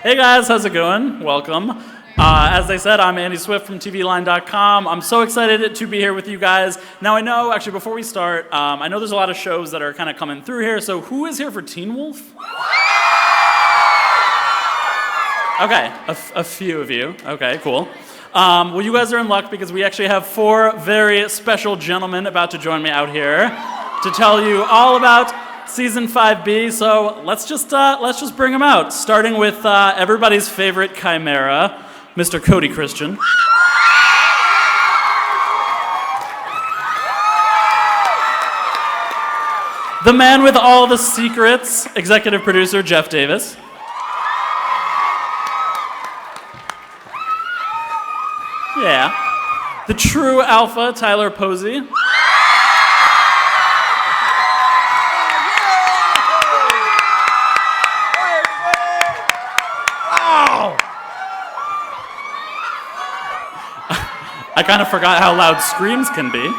Hey guys, how's it going? Welcome. As they said, I'm Andy Swift from TVLine.com. I'm so excited to be here with you guys. Now I know, actually before we start, I know there's a lot of shows that are kind of coming through here, so who is here for Teen Wolf? Okay, a few of you. Okay, cool. Well, you guys are in luck because we actually have 4 very special gentlemen about to join me out here to tell you all about Season 5B, so let's just bring them out, starting with everybody's favorite chimera, Mr. Cody Christian. The man with all the secrets, executive producer Jeff Davis. Yeah. The true alpha, Tyler Posey. I kind of forgot how loud screams can be.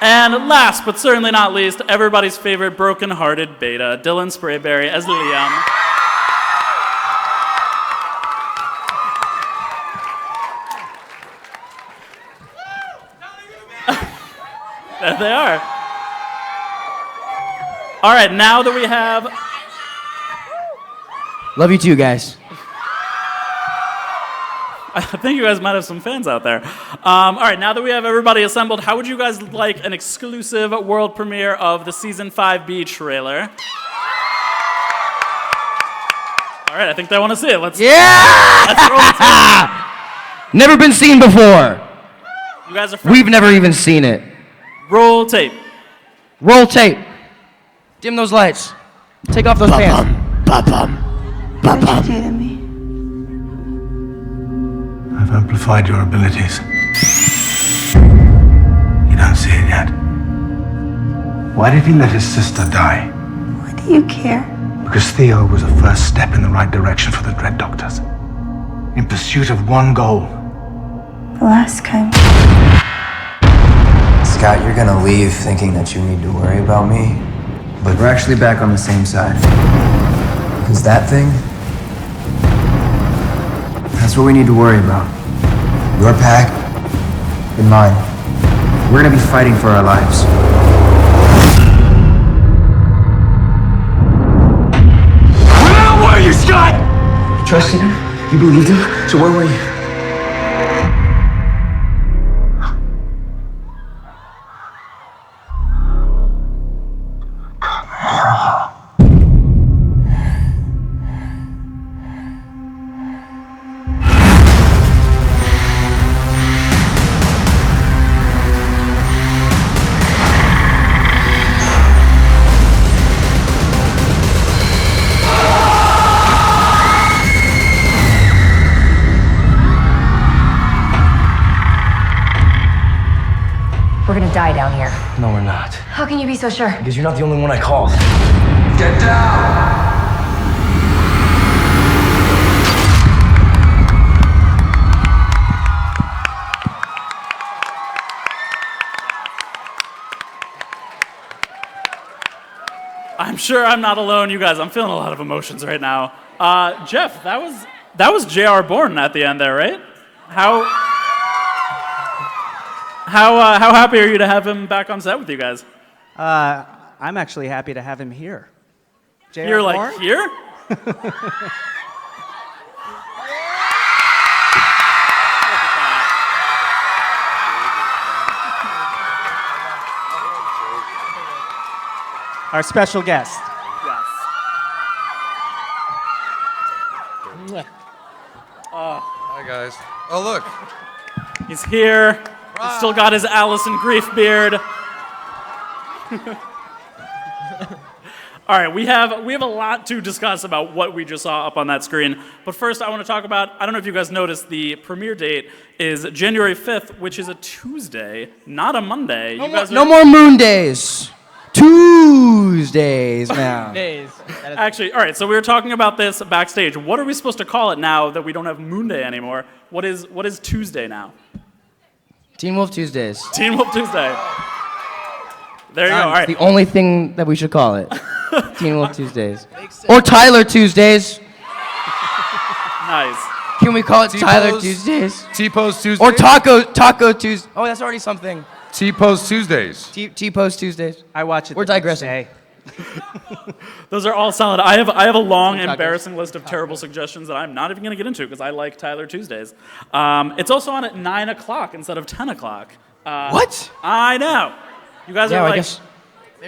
And last, but certainly not least, everybody's favorite broken-hearted beta, Dylan Sprayberry as Liam. There they are. All right, now that we have... Love you too, guys. I think you guys might have some fans out there. All right, now that we have everybody assembled, how would you guys like an exclusive world premiere of the Season 5B trailer? All right, I think they want to see it. Let's roll the tape. Never been seen before. You guys are We've never even seen it. Roll tape. Roll tape. Dim those lights. Take off those pants. What did you do to me? I've amplified your abilities. You don't see it yet. Why did he let his sister die? Why do you care? Because Theo was a first step in the right direction for the Dread Doctors. In pursuit of one goal. The last kind. Scott, you're gonna leave thinking that you need to worry about me, but we're actually back on the same side. Because that thing, that's what we need to worry about. Your pack and mine. We're gonna be fighting for our lives. Where were you, Scott? You trusted him? You believed him? So where were you? We're gonna die down here. No, we're not. How can you be so sure? Because you're not the only one I called. Get down! I'm sure I'm not alone, you guys. I'm feeling a lot of emotions right now. Jeff, that was J.R. Bourne at the end there, right? How happy are you to have him back on set with you guys? I'm actually happy to have him here. J.R. You're like, Bourne? here? Our special guest. Yes. Hi, guys. Oh, look. He's here. He's still got his Allison Grief beard. All right, we have a lot to discuss about what we just saw up on that screen. But first, I want to talk about, I don't know if you guys noticed, the premiere date is January 5th, which is a Tuesday, not a Monday. No more moon days. Tuesdays now. Actually, all right, so we were talking about this backstage. What are we supposed to call it now that we don't have Moon Day anymore? What is Tuesday now? Teen Wolf Tuesdays. Teen Wolf Tuesday. There you go, all right. The only thing that we should call it. Teen Wolf Tuesdays. Or Tyler Tuesdays. Nice. Can we call it Tyler T-Pose. Tuesdays? T-Pose Tuesdays? Or Taco Tuesdays. Oh, that's already something. T-Pose Tuesdays. T-Post Tuesdays. I watch it. We're the next digressing. day. Those are all solid. I have a long, embarrassing list of terrible suggestions that I'm not even going to get into because I like Tyler Tuesdays. It's also on at 9 o'clock instead of 10 o'clock. What? I know. You guys Yeah, are I like, guess.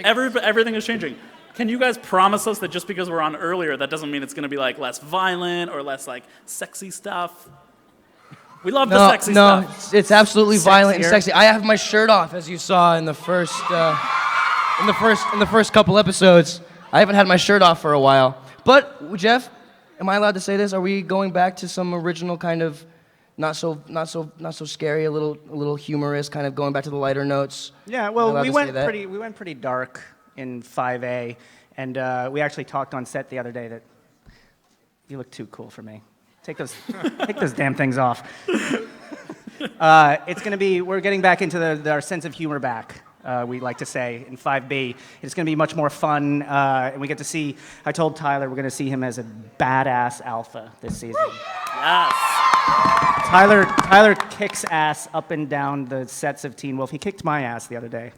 everything is changing. Can you guys promise us that just because we're on earlier, that doesn't mean it's going to be like less violent or less like sexy stuff? We love the sexy stuff. It's absolutely violent and Sexier. sexy. I have my shirt off, as you saw in the first, in the first couple episodes. I haven't had my shirt off for a while. But Jeff, am I allowed to say this? Are we going back to some original kind of not so scary, a little humorous, kind of going back to the lighter notes? Yeah, Am I well, allowed we to went say that? pretty dark in 5A, and we actually talked on set the other day that you look too cool for me. Take those damn things off. It's gonna be, we're getting back into our sense of humor back. We like to say in 5B, it's gonna be much more fun, and we get to see. I told Tyler we're gonna see him as a badass alpha this season. Yes. Tyler kicks ass up and down the sets of Teen Wolf. He kicked my ass the other day.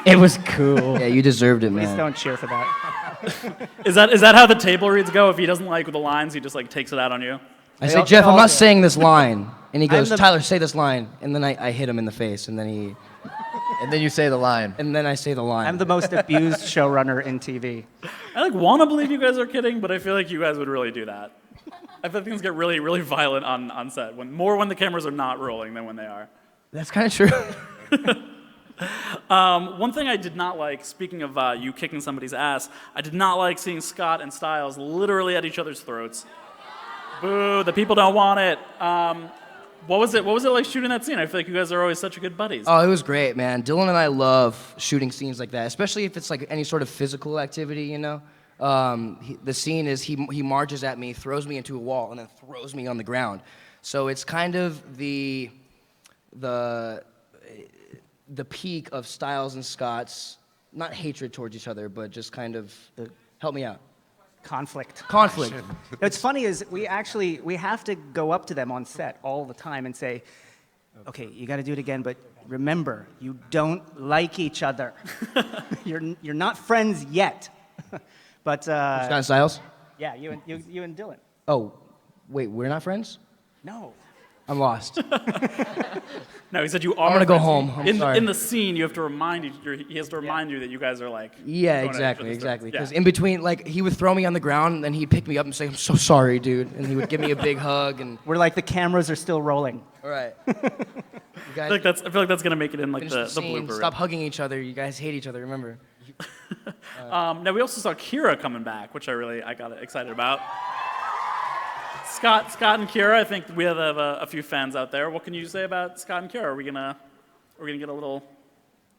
It was cool. Yeah, you deserved it, Please man. don't cheer for that. Is that how the table reads go? If he doesn't like the lines, he just like takes it out on you? I say, Jeff, I'm not saying this line. And he goes, the- Tyler, say this line. And then I hit him in the face. And then And then you say the line. and then I say the line. I'm the most abused showrunner in TV. I like want to believe you guys are kidding, but I feel like you guys would really do that. I feel like things get really, really violent on set. When the cameras are not rolling than when they are. That's kind of true. One thing I did not like, speaking of you kicking somebody's ass, I did not like seeing Scott and Styles literally at each other's throats. Boo, the people don't want it. What was it like shooting that scene? I feel like you guys are always such good buddies. Oh, it was great, man. Dylan and I love shooting scenes like that, especially if it's like any sort of physical activity, you know? The scene is he marches at me, throws me into a wall, and then throws me on the ground. So it's kind of the peak of Styles and Scott's, not hatred towards each other, but just kind of, help me out. Conflict. Conflict. What's funny is we have to go up to them on set all the time and say, okay, you got to do it again, but remember, you don't like each other. You're not friends yet. But Scott and Styles? yeah, you and Dylan. Oh, wait, we're not friends? No. I'm lost. No, he said you are. I'm gonna go friends. home. I'm sorry. In the scene, you have to remind he has to remind you that you guys are like. Yeah, going at each exactly. other's throats. Because Yeah. in between, like, he would throw me on the ground, and then he'd pick me up and say, I'm so sorry, dude. And he would give me a big hug, and... We're like the cameras are still rolling. All right. You guys I feel like that's gonna make it in like finish the the scene. blooper. Stop hugging each other. You guys hate each other, remember. Now we also saw Kira coming back, which I got excited about. Scott and Kira, I think we have a few fans out there. What can you say about Scott and Kira? Are we gonna get a little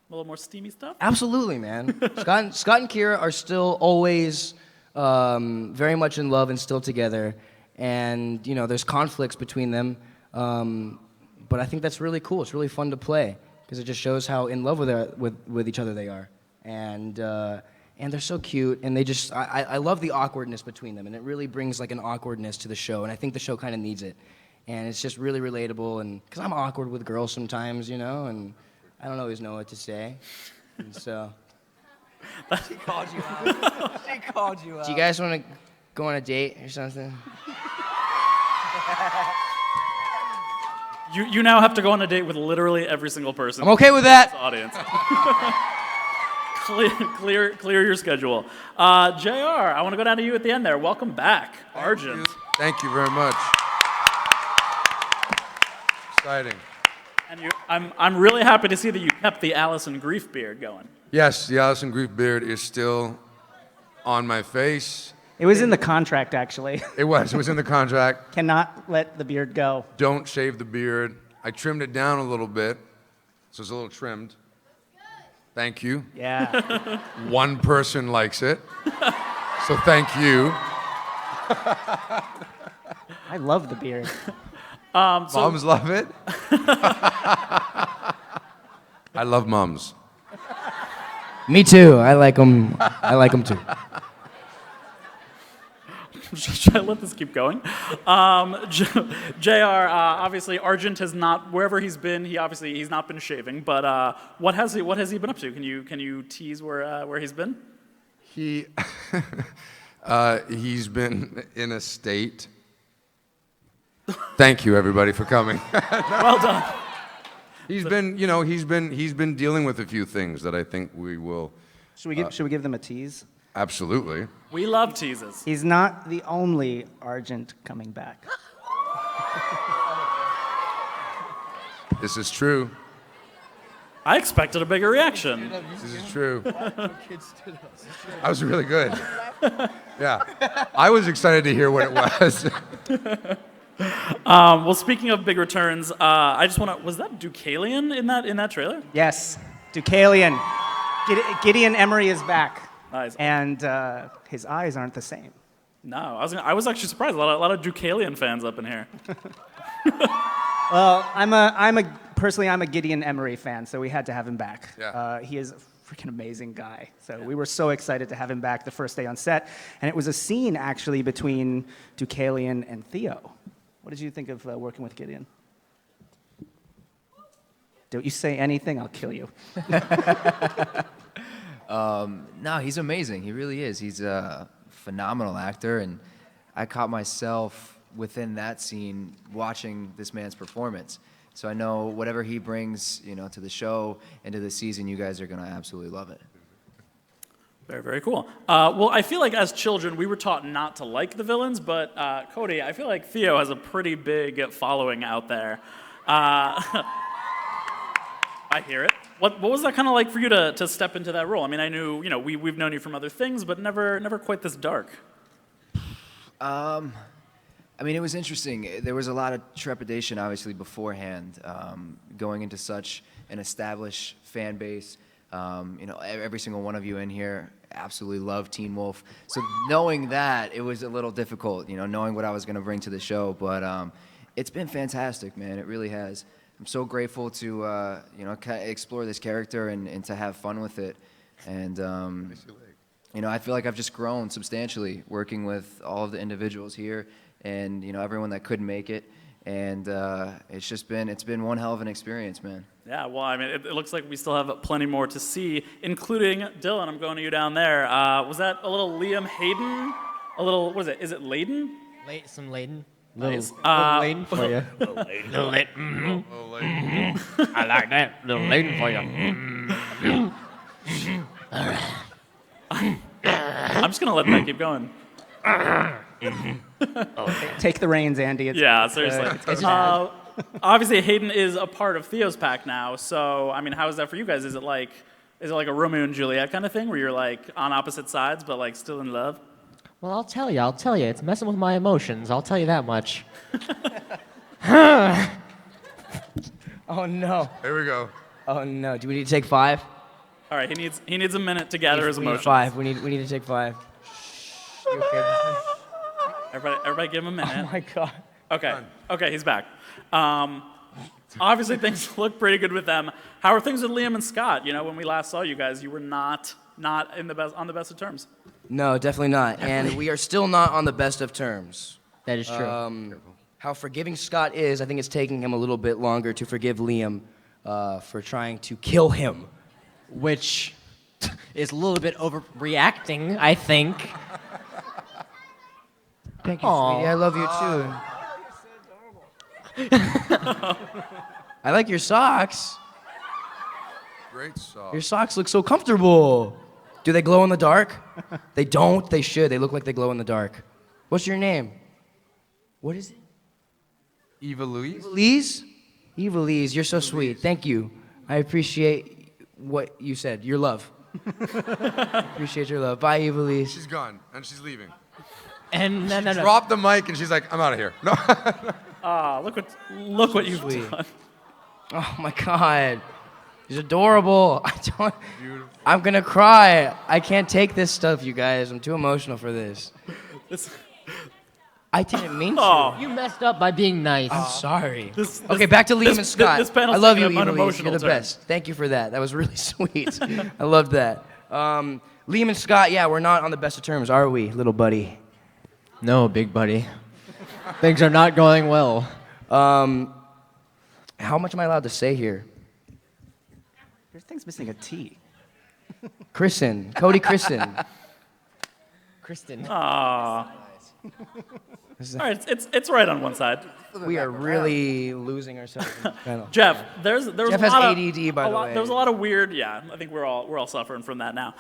more steamy stuff? Absolutely, man. Scott and Kira are still always very much in love and still together. And, you know, there's conflicts between them. But I think that's really cool. It's really fun to play because it just shows how in love with each other they are. And they're so cute, and they just, I love the awkwardness between them, and it really brings like an awkwardness to the show, and I think the show kind of needs it. And it's just really relatable, and because I'm awkward with girls sometimes, you know, and I don't always know what to say. And so. She called you out. She called you out. Do you guys want to go on a date or something? You now have to go on a date with literally every single person I'm okay with in that. this audience. Clear your schedule. JR, I want to go down to you at the end there. Welcome back, Arjun. Thank you very much. Exciting. And I'm really happy to see that you kept the Allison Grief beard going. Yes, the Allison Grief beard is still on my face. It was in the contract, actually. It was in the contract. Cannot let the beard go. Don't shave the beard. I trimmed it down a little bit, so it's a little trimmed. Thank you. Yeah. One person likes it, so thank you. I love the beard. Moms love it. I love moms. Me too. I like them too. Should I let this keep going? JR, obviously Argent has not, wherever he's been, he's not been shaving, but what has he been up to? Can you tease where he's been? He's been in a state. Thank you, everybody, for coming. Well done. He's been dealing with a few things that I think we will. Should we give them a tease? Absolutely. We love teases. He's not the only Argent coming back. This is true. I expected a bigger reaction. This is true. I was really good. Yeah. I was excited to hear what it was. Well, speaking of big returns, I just want to, was that Deucalion in that trailer? Yes, Deucalion. Gideon Emery is back. Nice. And his eyes aren't the same. No, I was actually surprised. A lot of Deucalion fans up in here. Well, I'm a Gideon Emery fan, so we had to have him back. Yeah. He is a freaking amazing guy. So we were so excited to have him back the first day on set. And it was a scene, actually, between Deucalion and Theo. What did you think of working with Gideon? Don't you say anything, I'll kill you. No, he's amazing. He really is. He's a phenomenal actor, and I caught myself within that scene watching this man's performance. So I know whatever he brings, to the show and to the season, you guys are gonna absolutely love it. Very, very cool. Well, I feel like as children, we were taught not to like the villains, but Cody, I feel like Theo has a pretty big following out there. I hear it. What was that kind of like for you to step into that role? I mean, I knew, we've known you from other things, but never quite this dark. I mean, it was interesting. There was a lot of trepidation, obviously, beforehand, going into such an established fan base. Every single one of you in here absolutely love Teen Wolf. So knowing that, it was a little difficult, knowing what I was going to bring to the show. But it's been fantastic, man. It really has. I'm so grateful to, explore this character and to have fun with it. And, I feel like I've just grown substantially working with all of the individuals here and, everyone that couldn't make it. And it's been one hell of an experience, man. Yeah, well, I mean, it looks like we still have plenty more to see, including Dylan. I'm going to you down there. Was that a little Liam Hayden? A little, what is it? Is it Layden? Some Layden. Nice. Little Layden for you. Little Layden. I like that. Little Layden for you. All right. I'm just going to let that keep going. Take the reins, Andy. Yeah, seriously. Obviously, Hayden is a part of Theo's pack now, so, I mean, how is that for you guys? Is it like a Romeo and Juliet kind of thing, where you're, like, on opposite sides, but, like, still in love? Well, I'll tell you. It's messing with my emotions. I'll tell you that much. Oh no. Here we go. Oh no. Do we need to take 5? All right, he needs a minute to gather his We need emotions. 5. We need to take 5. You okay? Everybody give him a minute. Oh my god. Okay, he's back. Obviously, things look pretty good with them. How are things with Liam and Scott? When we last saw you guys, you were not on the best of terms. No, definitely not. And we are still not on the best of terms. That is true. How forgiving Scott is, I think it's taking him a little bit longer to forgive Liam for trying to kill him. Which is a little bit overreacting, I think. Thank you, sweetie. I love you too. I like your socks. Great song. Your socks look so comfortable. Do they glow in the dark? They don't. They should. They look like they glow in the dark. What's your name? What is it? Eva Louise? Evilise? Evilise, you're so sweet. Thank you. I appreciate what you said. Your love. Appreciate your love. Bye, Evilise. She's gone, and she's leaving. And no. Drop the mic, and she's like, I'm out of here. No. Look what you've Sweet. done. Oh my God. He's adorable. I'm gonna cry. I can't take this stuff, you guys. I'm too emotional for this. I didn't mean to. You messed up by being nice. I'm sorry. Okay, back to Liam and Scott. This panel's I love you, taking an Evilise. unemotional You're the turn. best. Thank you for that. That was really sweet. I loved that. Liam and Scott, yeah, we're not on the best of terms, are we, little buddy? No, big buddy. Things are not going well. How much am I allowed to say here? Your thing's missing a T. Christian, Cody Christian. Kristen. Aw. All right, it's right on one side. We are really losing ourselves in this panel. Jeff, there was Jeff a has lot of, ADD, by the way. There was a lot of weird. Yeah, I think we're all suffering from that now.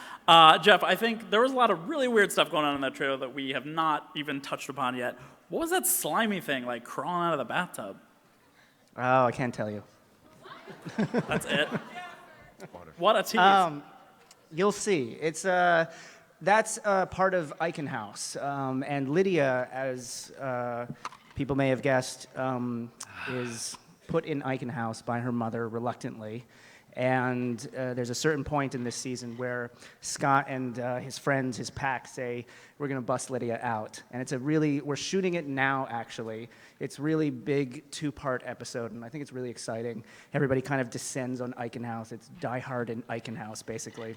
Jeff, I think there was a lot of really weird stuff going on in that trailer that we have not even touched upon yet. What was that slimy thing like crawling out of the bathtub? Oh, I can't tell you. That's it. What a tease. You'll see. It's that's part of Eichenhaus, and Lydia, as people may have guessed, is put in Eichenhaus by her mother reluctantly. And there's a certain point in this season where Scott and his friends, his pack, say, we're going to bust Lydia out. And it's we're shooting it now, actually. It's really big two-part episode, and I think it's really exciting. Everybody kind of descends on Eichenhaus. It's Die Hard in Eichenhaus, basically.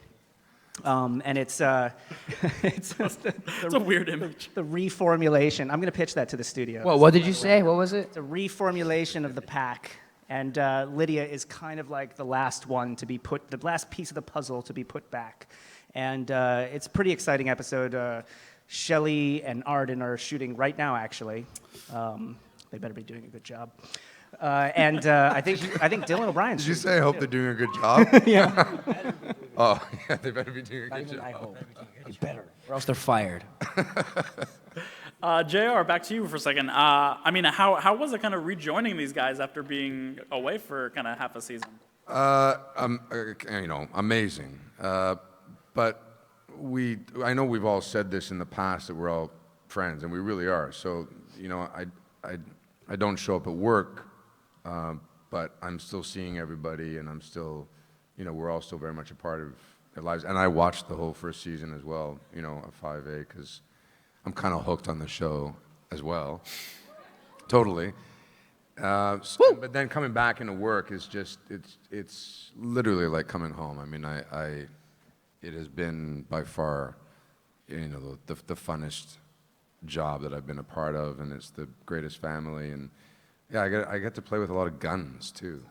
And it's it's a weird image. The reformulation. I'm going to pitch that to the studio. Well, what did you say? What was it? It's a reformulation of the pack. And Lydia is kind of like the last one to be put, the last piece of the puzzle to be put back. And it's a pretty exciting episode. Shelley and Arden are shooting right now, actually. They better be doing a good job. And I think Dylan O'Brien's. Did you say I hope they're doing a good job? Yeah. Oh, yeah, they better be doing a good job. I hope. You better. Or else they're fired. JR, back to you for a second. I mean, how was it kind of rejoining these guys after being away for kind of half a season? Amazing. But I know we've all said this in the past that we're all friends, and we really are. So, I don't show up at work, but I'm still seeing everybody, and I'm still, we're all still very much a part of their lives. And I watched the whole first season as well, of 5A, because I'm kind of hooked on the show as well. Totally. But then coming back into work is just, it's literally like coming home. I mean, it has been by far, the funnest job that I've been a part of, and it's the greatest family. And yeah, I get to play with a lot of guns too.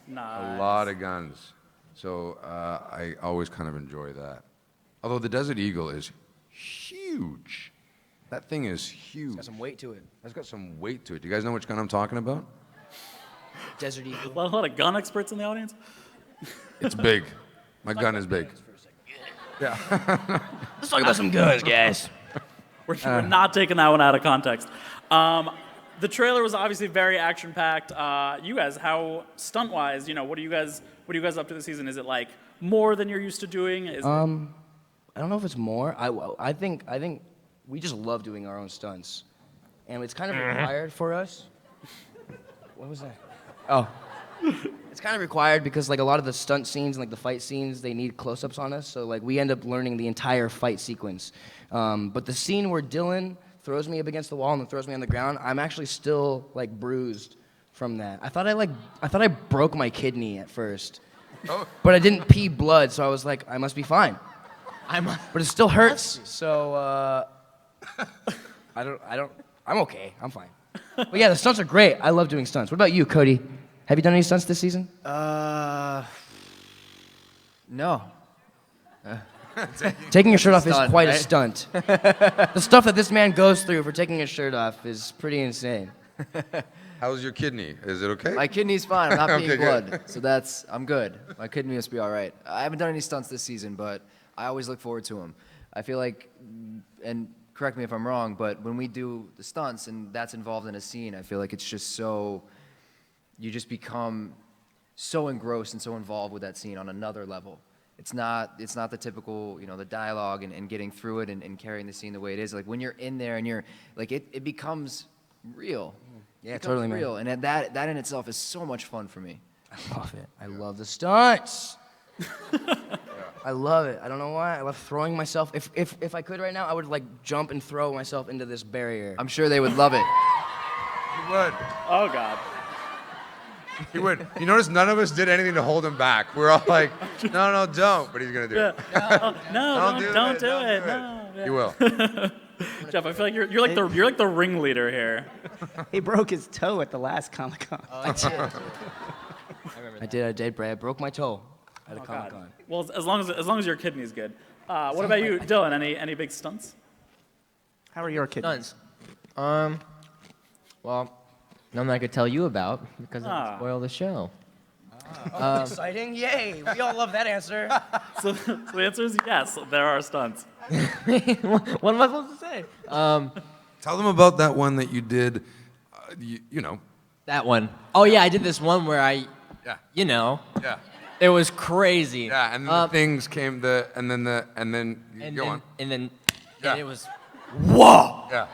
Nice. A lot of guns. So I always kind of enjoy that. Although the Desert Eagle is huge. That thing is huge. It's got some weight to it. It's got some weight to it. Do you guys know which gun I'm talking about? Desert Eagle. A lot of gun experts in the audience. It's big. My gun is big. Yeah. Let's talk about some guns, guys. We're not taking that one out of context. The trailer was obviously very action-packed. You guys, how stunt-wise, what are you guys up to this season? Is it like more than you're used to doing? I don't know if it's more. I think we just love doing our own stunts, and it's kind of required for us. What was that? Oh. It's kind of required because like a lot of the stunt scenes and like the fight scenes, they need close-ups on us. So like we end up learning the entire fight sequence. But the scene where Dylan throws me up against the wall and then throws me on the ground, I'm actually still like bruised from that. I thought I broke my kidney at first, but I didn't pee blood, so I was like, I must be fine. But it still hurts. So I'm okay. I'm fine. But yeah, the stunts are great. I love doing stunts. What about you, Cody? Have you done any stunts this season? No. Taking your shirt off is Stunt, quite right? a stunt. The stuff that this man goes through for taking his shirt off is pretty insane. How's your kidney? Is it okay? My kidney's fine. I'm not Okay, peeing good. blood, so I'm good. My kidney must be all right. I haven't done any stunts this season, but I always look forward to them. I feel like, and correct me if I'm wrong, but when we do the stunts and that's involved in a scene, I feel like it's just so, you just become so engrossed and so involved with that scene on another level. It's not the typical, the dialogue and getting through it and carrying the scene the way it is. Like when you're in there and you're like, it becomes real. Yeah, It becomes totally, man. real. And that in itself is so much fun for me. I love it. I love the stunts. I love it. I don't know why. I love throwing myself. If I could right now, I would like jump and throw myself into this barrier. I'm sure they would love it. He would. Oh, God. He would. You notice none of us did anything to hold him back. We're all like, no, don't. But he's going to do it. No, don't do it. No. No. You will. Jeff, I feel like you're like the ringleader here. He broke his toe at the last Comic-Con. I did, Brad. I broke my toe at a God. Comic-Con. Well, as long as your kidney's good. What about you, Dylan? Any big stunts? How are your kidneys? Well, none that I could tell you about because it would spoil the show. Exciting! Yay! We all love that answer. So the answer is yes. There are stunts. What am I supposed to say? Tell them about that one that you did, you know. That one. Oh yeah, I did this one where I, Yeah. it was crazy. Yeah, and then the things came, go on. And Yeah. it was. Whoa! Yeah.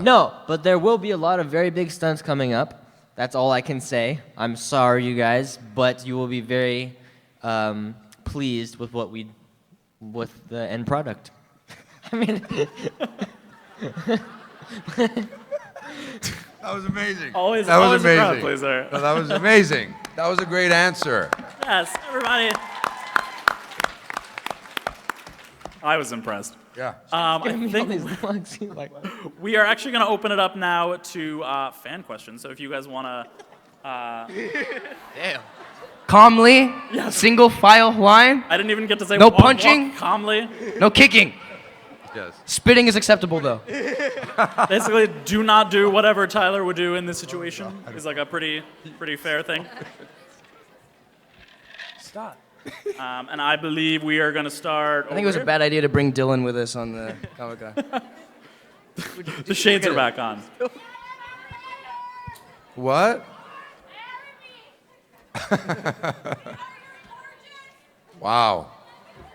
No, but there will be a lot of very big stunts coming up. That's all I can say. I'm sorry, you guys, but you will be very pleased with with the end product. I mean, That was amazing. Always that was a crowd amazing. pleaser. No, that was amazing. That was a great answer. Yes, everybody. I was impressed. Yeah. I think looks. He's like, we are actually going to open it up now to fan questions. So if you guys want to, damn. Calmly, single file line, I didn't even get to say No walk punching? calmly. no kicking. Yes. Spitting is acceptable though. Basically, do not do whatever Tyler would do in this situation. It's like a pretty fair thing. Stop. And I believe we are going to start. I think it was a bad idea to bring Dylan with us on the Comic-Con. The shades are back on. What? Wow.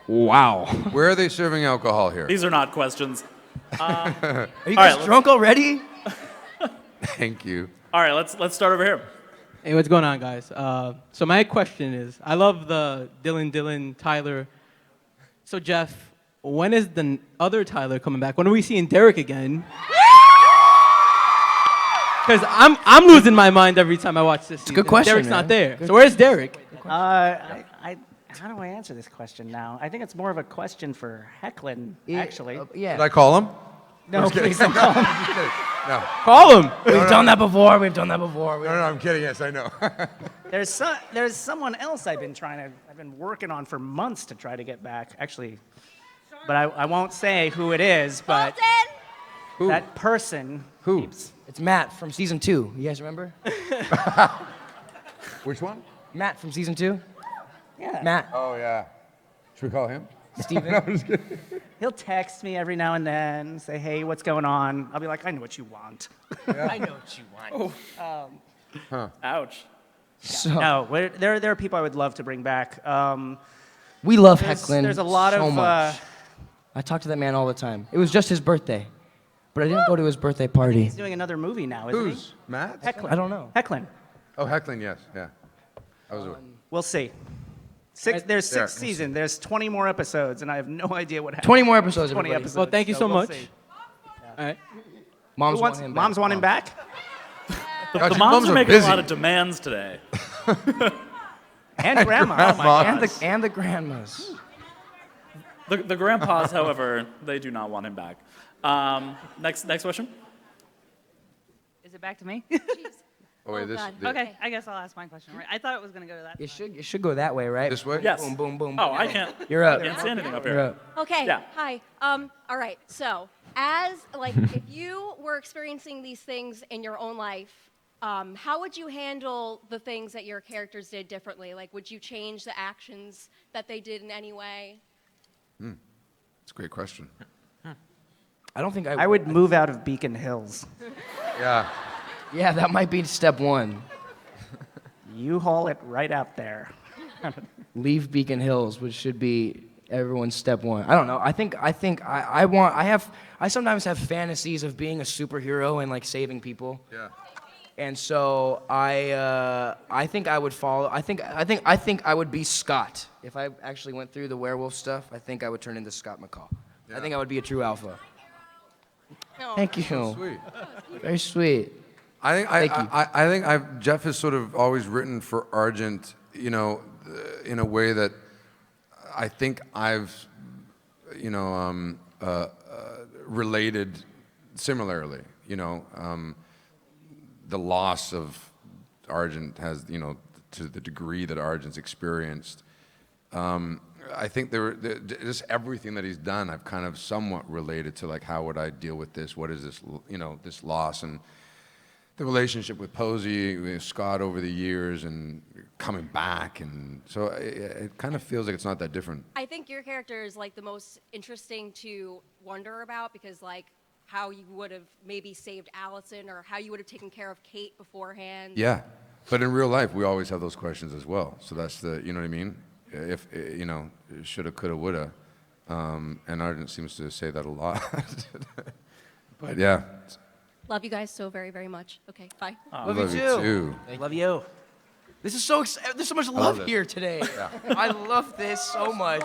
Wow. Where are they serving alcohol here? These are not questions. Are you All guys right, drunk already? Thank you. All right, let's start over here. Hey, what's going on, guys? So my question is, I love the Dylan, Tyler. So Jeff, when is the other Tyler coming back? When are we seeing Derek again? Because I'm losing my mind every time I watch this season. Good question, Derek's man. not there. So where's Derek? How do I answer this question now? I think it's more of a question for Hecklin, actually. Yeah. Did I call him? No, please don't call him. No. Call him. We've done that before. No, I'm kidding. Yes, I know. There's someone else I've been working on for months to try to get back, actually. But I won't say who it is, but Who? that person. Who? It's Matt from season 2. You guys remember? Which one? Matt from season 2. Yeah. Matt. Oh, yeah. Should we call him? Steven. No, I'm just kidding. He'll text me every now and then, say, hey, what's going on? I'll be like, I know what you want. I know what you want. Ouch. So, No, there are people I would love to bring back. we love There's Hecklin a lot so of. much. I talk to that man all the time. It was just his birthday, but I didn't go to his birthday party. He's doing another movie now, isn't Who's? Matt? he? Hecklin. I don't know. Hecklin. Oh, Hecklin, yes. Yeah. I was. We'll see. There's six seasons. There's 20 more episodes, and I have no idea what happens. 20 more episodes, 20 everybody. episodes. Well, thank you so we'll much. see. All right. Moms want him back. Moms want him back? The moms are making a lot of demands today. And grandma. Oh my God. And the grandmas. The grandpas, however, they do not want him back. Next question. Is it back to me? Oh, wait, this. Okay, I guess I'll ask my question. Right? I thought it was going to go to that. It should go that way, right? This way? Yes. Boom, boom, boom. Oh, boom. I can't. You're up. I can't see anything up You're here. up. Okay. Yeah. Hi. All right. So, if you were experiencing these things in your own life, how would you handle the things that your characters did differently? Like, would you change the actions that they did in any way? That's a great question. I don't think I would move out of Beacon Hills. Yeah. Yeah, that might be step 1. You haul it right out there. Leave Beacon Hills, which should be everyone's step 1. I don't know. I sometimes have fantasies of being a superhero and like saving people. Yeah. And so I think I would follow. I think I would be Scott if I actually went through the werewolf stuff. I think I would turn into Scott McCall. Yeah. I think I would be a true alpha. No. Thank you. Sweet. Very sweet. I think Jeff has sort of always written for Argent, in a way that I think I've, related similarly. The loss of Argent has, to the degree that Argent's experienced. I think just everything that he's done, I've kind of somewhat related to, like, how would I deal with this? What is this, this loss? And the relationship with Posey, with Scott over the years, and coming back, and so it kind of feels like it's not that different. I think your character is like the most interesting to wonder about because like how you would have maybe saved Allison or how you would have taken care of Kate beforehand. Yeah, but in real life, we always have those questions as well. So that's the, you know what I mean? If, shoulda, coulda, woulda. And Argent seems to say that a lot. But yeah. Love you guys so very, very much. Okay, bye. Love you too. Love you. This is so there's so much love here today. Yeah. I love this so much.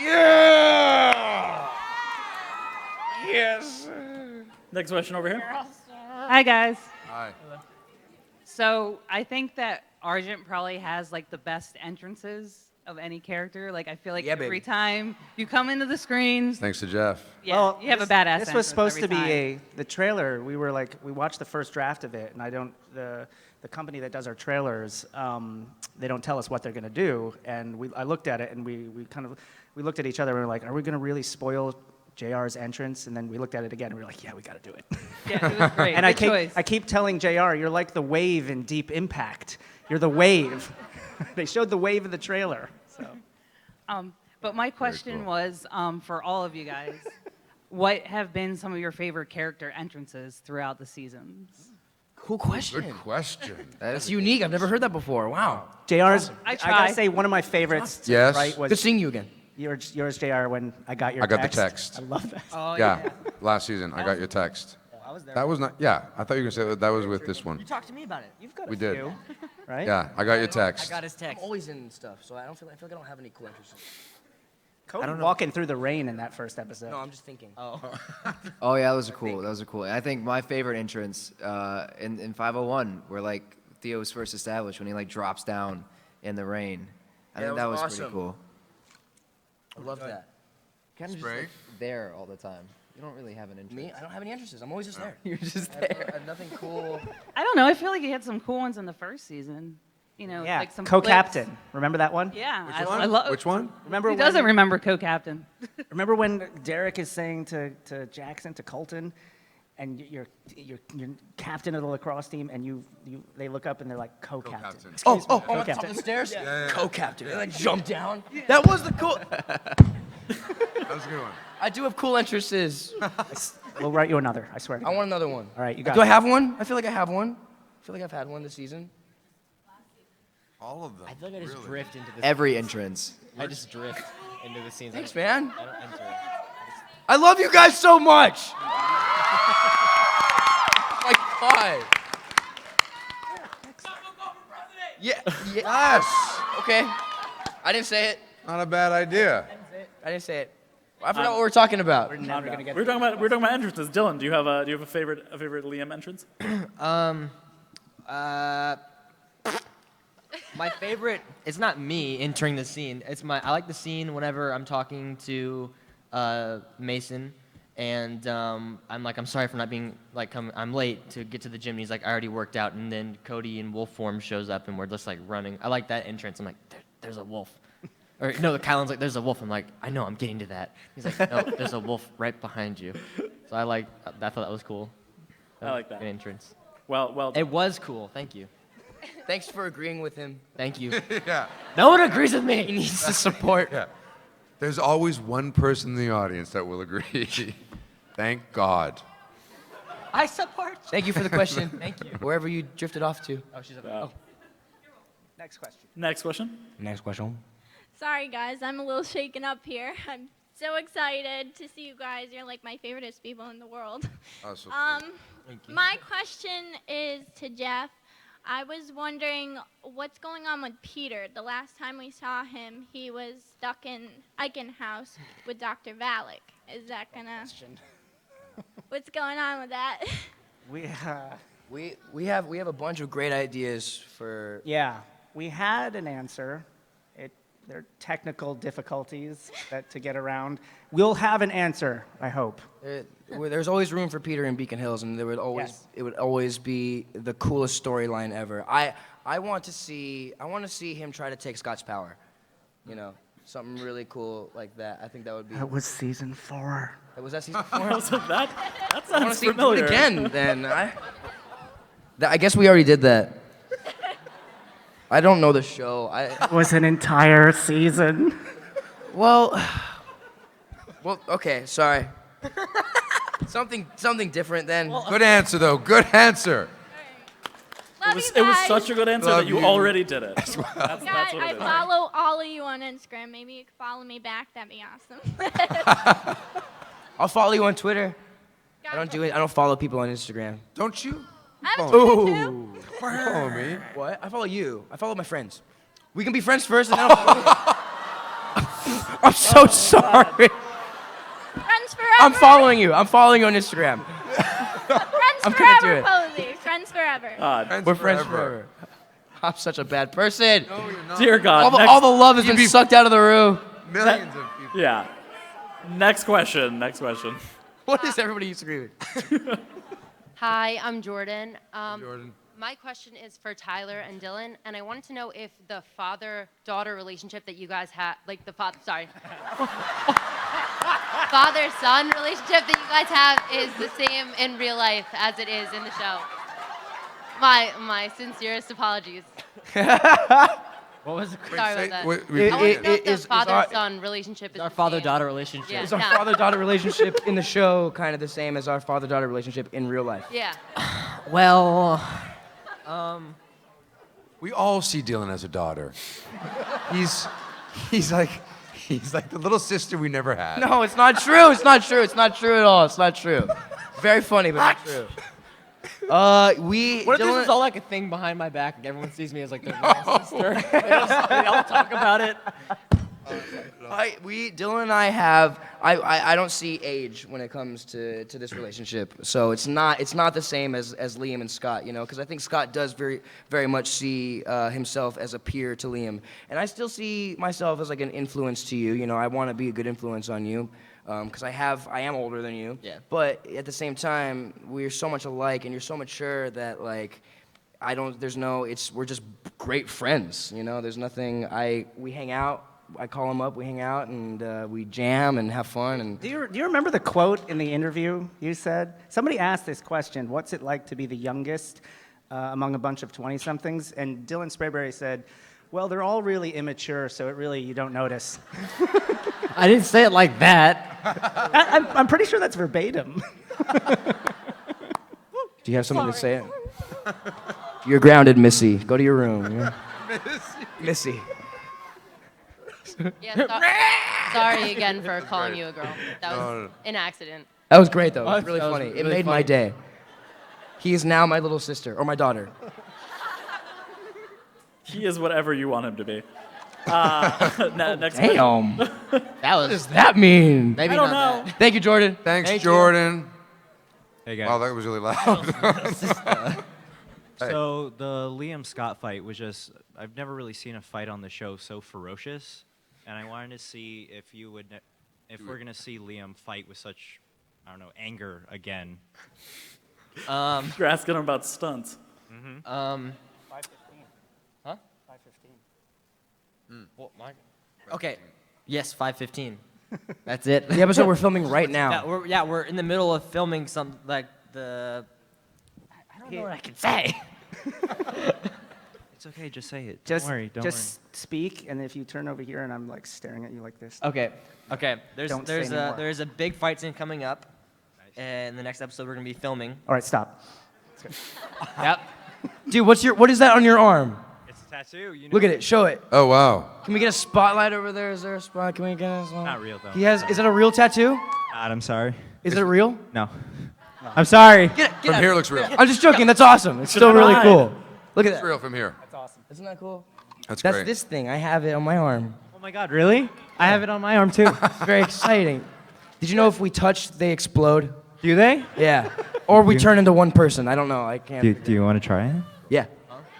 Yeah! Yes! Next question over here. Hi, guys. Hi. So I think that Argent probably has like the best entrances of any character. Like I feel like every time you come into the screens, Thanks to Jeff. yeah, you have a badass. This was supposed to entrance be every time. the trailer. We watched the first draft of it, and the company that does our trailers, they don't tell us what they're going to do. And I looked at it, and we looked at each other, and we were like, are we going to really spoil JR's entrance? And then we looked at it again, and we were like, yeah, we got to do it. Yeah, it was great. And Good choice. I keep telling JR, you're like the wave in Deep Impact. You're the wave. They showed the wave in the trailer. So. But my question was for all of you guys, what have been some of your favorite character entrances throughout the seasons? Cool question. Good question. That's unique. I've never heard that before. Wow. JR's, I I try. gotta say, one of my favorites. Yes. Right, was Good seeing you again. yours, JR, when I got your I got text. the text. I love that. Oh, Yeah, last season, I got your text. I was there. That was not, yeah, I thought you were going to say that was with this one. You talked to me about it. You've got We a did. few, right? Yeah, I got your I text. got his I'm text. always in stuff, so I feel like I don't have any cool interests. Cody walking through the rain in that first episode. No, I'm just thinking. Oh yeah, that was cool. That was cool. I think my favorite entrance in 501, where like Theo was first established, when he like drops down in the rain. I think that was pretty awesome. cool. I love that. Kind of just like there all the time. You don't really have an entrance. Me, I don't have any interests. I'm always just there. You're just I there. have nothing cool. I don't know. I feel like you had some cool ones in the first season. You know, Yeah, like some co-captain. flips. Remember that one? Yeah, Which one? Which one? Remember Who when, doesn't remember co-captain? Remember when Derek is saying to Jackson, to Colton, and you're captain of the lacrosse team, and they look up and they're like co-captain. Co-captain. Oh, on the top Co-captain. of the stairs? yeah. Co-captain. They like jump down. That was the cool. That was a good one. I do have cool entrances. We'll write you another. I swear. To I God. want another one. All right, you got Do it. I have one? I feel like I have one. I feel like I've had one this season. All of them. I feel like I just really. drift into this. Every entrance. I just drift into the scenes. Thanks, man. I don't enter it. I love you guys so much. My God. Yeah. Yes! Okay. I didn't say it. Not a bad idea. I didn't say it. I forgot what we're talking about. We're never gonna get. We're talking about entrances. Dylan, do you have a favorite Liam entrance? My favorite, it's not me entering the scene. I like the scene whenever I'm talking to Mason, and I'm like, I'm sorry for not being I'm late to get to the gym. And he's like, I already worked out, and then Cody in wolf form shows up, and we're just like running. I like that entrance. I'm like, there's a wolf. Or no, Kylan's like, there's a wolf. I'm like, I know, I'm getting to that. He's like, no, there's a wolf right behind you. So I thought that was cool. I like that. Good entrance. Well. It was cool. Thank you. Thanks for agreeing with him. Thank you. Yeah. No one agrees with He me. needs the support. Yeah. There's always one person in the audience that will agree. Thank God. I support you. Thank you for the question. Thank you. Wherever you drifted off to. Oh, she's Next question. Next question. Next question. Sorry, guys, I'm a little shaken up here. I'm so excited to see you guys. You're like my favoriteest people in the world. Oh, so My question is to Jeff. I was wondering what's going on with Peter. The last time we saw him, he was stuck in Eichenhaus with Dr. Valak. Is that gonna? What's going on with that? We have a bunch of great ideas for. Yeah, we had an answer. there are technical difficulties to get around. We'll have an answer, I hope. There's always room for Peter in Beacon Hills, and it would always be the coolest storyline ever. I want to see him try to take Scott's power. You know, something really cool like that. I think that would be. That was season 4. Was that season 4? that I want to sounds see him do familiar. it again. Then I guess we already did that. I don't know the show. It was an entire season. Well, okay, sorry. Something different then. Good answer, though. Good answer. It was such a good answer Love that you you. already did it. That's God, what I it is. follow all of you on Instagram. Maybe you could follow me back. That'd be awesome. I'll follow you on Twitter. I don't do it. I don't follow people on Instagram. Don't you? I have a Twitter too. Follow me. What? I follow you. I follow my friends. We can be friends first, and then I'll follow you. I'm so sorry. Friends forever. I'm following you. I'm following you on Instagram. Friends I'm gonna do forever, it. Posey. Friends forever. We're friends forever. I'm such a bad person. No, you're not. Dear God. All the love has been sucked out of the room. Millions of people. Yeah. Next question. What is everybody screaming? Hi, I'm Jordan. Jordan. My question is for Tyler and Dylan, and I wanted to know if the father-daughter relationship that you guys have, like the father-son relationship that you guys have is the same in real life as it is in the show. My sincerest apologies. What was the Sorry about that. Wait, I want to know if the is our- father-son relationship is our the same. father-daughter relationship? Yeah. Is our father-daughter relationship in the show kind of the same as our father-daughter relationship in real life? Yeah. Well, We all see Dylan as a daughter. He's like the little sister we never had. No, it's not true. It's not true. It's not true at all. It's not true. Very funny, but not true. what if this is all like a thing behind my back and everyone sees me as like their little sister? they all talk about it. Dylan and I have. I don't see age when it comes to this relationship. So it's not the same as Liam and Scott, you know, because I think Scott does very very much see himself as a peer to Liam, and I still see myself as like an influence to you. You know, I want to be a good influence on you. Because I am older than you. Yeah. But at the same time, we're so much alike, and you're so mature that like, we're just great friends. You know, there's nothing. We hang out. I call him up. We hang out and we jam and have fun. And Do you remember the quote in the interview you said? Somebody asked this question: "What's it like to be the youngest among a bunch of 20-somethings?" And Dylan Sprayberry said, "Well, they're all really immature, so you don't notice." I didn't say it like that. I'm pretty sure that's verbatim. do you have something to say? You're grounded, Missy. Go to your room. Yeah. Missy. Yeah, sorry again for calling you a girl. That was an accident. That was great, though. It was really That was funny. It really made funny. my day. He is now my little sister, or my daughter. He is whatever you want him to be. Next question. Damn. That What does that mean? maybe I don't not know. that. Thank you, Jordan. Thanks, Thank you. Jordan. Hey guys. Wow, that was really loud. So the Liam Scott fight was just, I've never really seen a fight on the show so ferocious, and I wanted to see if we're gonna see Liam fight with such, I don't know, anger again. You're asking him about stunts. 5:15. Huh? 5:15. Well, okay. Yes, 5:15. That's it. The episode we're filming right now. We're in the middle of filming some like the. I don't know what I can say. It's okay, just say it. Just, don't worry. just speak, and if you turn over here and I'm like staring at you like this. Okay. There's Don't say anymore. there's a big fight scene coming up, and the next episode we're gonna be filming. All right, stop. Yep. Dude, what is that on your arm? It's a tattoo. You know. Look at it. Show it. Oh, wow. Can we get a spotlight over there? Is there a spot? Can we get a spot? Not real though. Is it a real tattoo? Not, I'm sorry. Is it real? No. I'm sorry. From here looks real. I'm just joking. That's awesome. It's still really cool. Look at It's that. real from here. That's awesome. Isn't that cool? That's That's great. this thing. I have it on my arm. Oh my God, really? I have it on my arm too. It's very exciting. Did you know if we touch, they explode? Do they? Yeah. Or we turn into one person. I don't know. I can't. Do you want to try it? Yeah.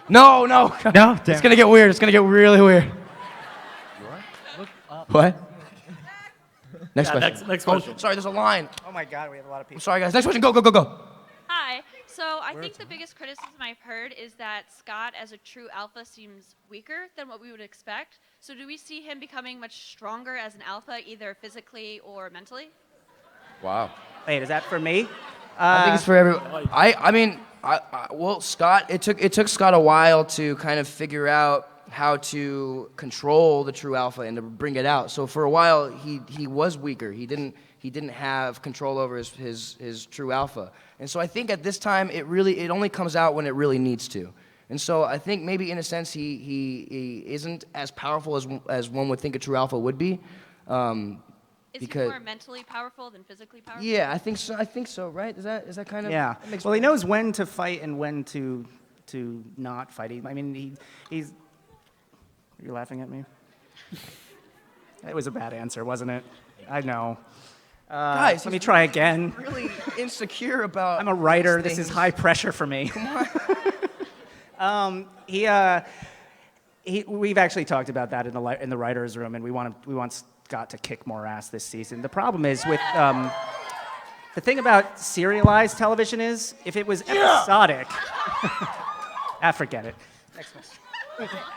No. No. It's gonna get weird. It's gonna get really weird. What? Next question. Next question. Oh, sorry, there's a line. Oh my God, we have a lot of people. I'm sorry, guys. Next question. Go. Hi. So I think the biggest criticism I've heard is that Scott, as a true alpha, seems weaker than what we would expect. So do we see him becoming much stronger as an alpha, either physically or mentally? Wow. Wait, is that for me? I think it's for everyone. Well, Scott. It took Scott a while to kind of figure out how to control the true alpha and to bring it out. So for a while, he was weaker. He didn't have control over his true alpha. And so I think at this time, it only comes out when it really needs to. And so I think maybe in a sense he isn't as powerful as one would think a true alpha would be. Is he more mentally powerful than physically powerful? Yeah, I think so. Right? Is that kind of? Yeah. Well, he knows when to fight and when to not fight. I mean, he's. Are you laughing at me? It was a bad answer, wasn't it? I know. Guys, let me try again. Really insecure about. I'm a writer. This is high pressure for me. Come on. We've actually talked about that in the writers' room, and we want Scott to kick more ass this season. The problem is with the thing about serialized television is if it was episodic. Forget it. Next question.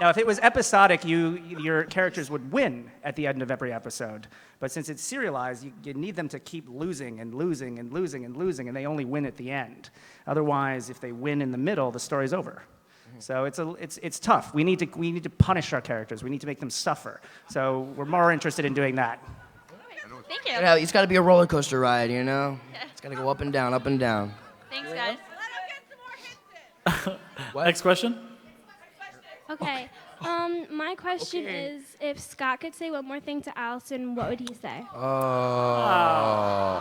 Now, if it was episodic, your characters would win at the end of every episode. But since it's serialized, you need them to keep losing and losing and losing and losing, and they only win at the end. Otherwise, if they win in the middle, the story's over. So it's tough. We need to punish our characters. We need to make them suffer. So we're more interested in doing that. Thank you. Yeah, it's got to be a roller coaster ride, you know. It's got to go up and down, up and down. Thanks, guys. Next question. Okay. My question is, if Scott could say one more thing to Allison, what would he say? Oh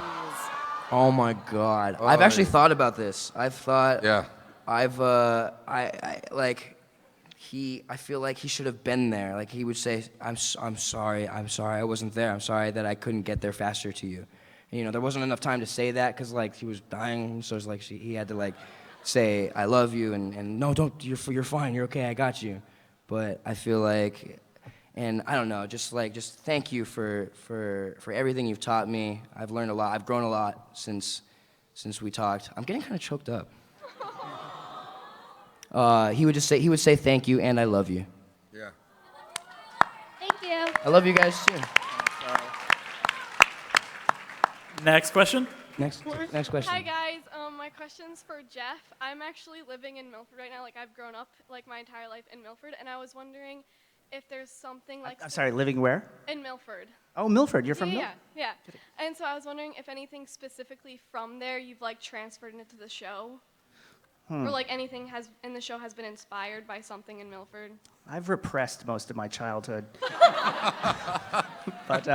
my God. I've actually thought about this. I feel like he should have been there. Like he would say, I'm sorry, I wasn't there. I'm sorry that I couldn't get there faster to you. And, there wasn't enough time to say that because like he was dying. So it's like he had to like say, I love you, and no, don't, you're fine, you're okay, I got you. But I feel like, and I don't know, just thank you for everything you've taught me. I've learned a lot. I've grown a lot since we talked. I'm getting kind of choked up. He would say thank you and I love you. Yeah. Thank you. I love you guys too. Next question. Next question. Hi guys, my question's for Jeff. I'm actually living in Milford right now. Like I've grown up like my entire life in Milford, and I was wondering if there's something like. I'm sorry, living where? In Milford. Oh, Milford. You're from Milford. Yeah. And so I was wondering if anything specifically from there you've like transferred into the show, or like anything in the show has been inspired by something in Milford. I've repressed most of my childhood, but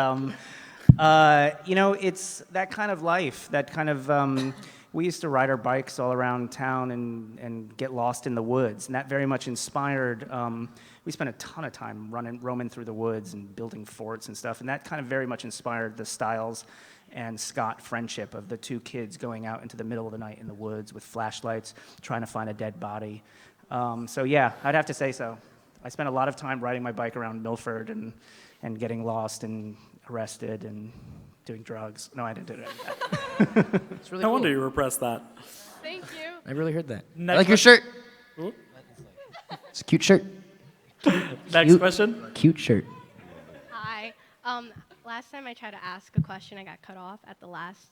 it's that kind of life. That kind of we used to ride our bikes all around town and get lost in the woods, and that very much inspired. We spent a ton of time roaming through the woods and building forts and stuff, and that kind of very much inspired the Styles and Scott friendship of the two kids going out into the middle of the night in the woods with flashlights, trying to find a dead body. So yeah, I'd have to say so. I spent a lot of time riding my bike around Milford and getting lost and arrested and doing drugs. No, I didn't do that. It's really No cool. wonder you repressed that. Thank you. I really heard that. Next I like your shirt. Ooh. It's a cute shirt. Next question. Cute shirt. Hi. Last time I tried to ask a question, I got cut off at the last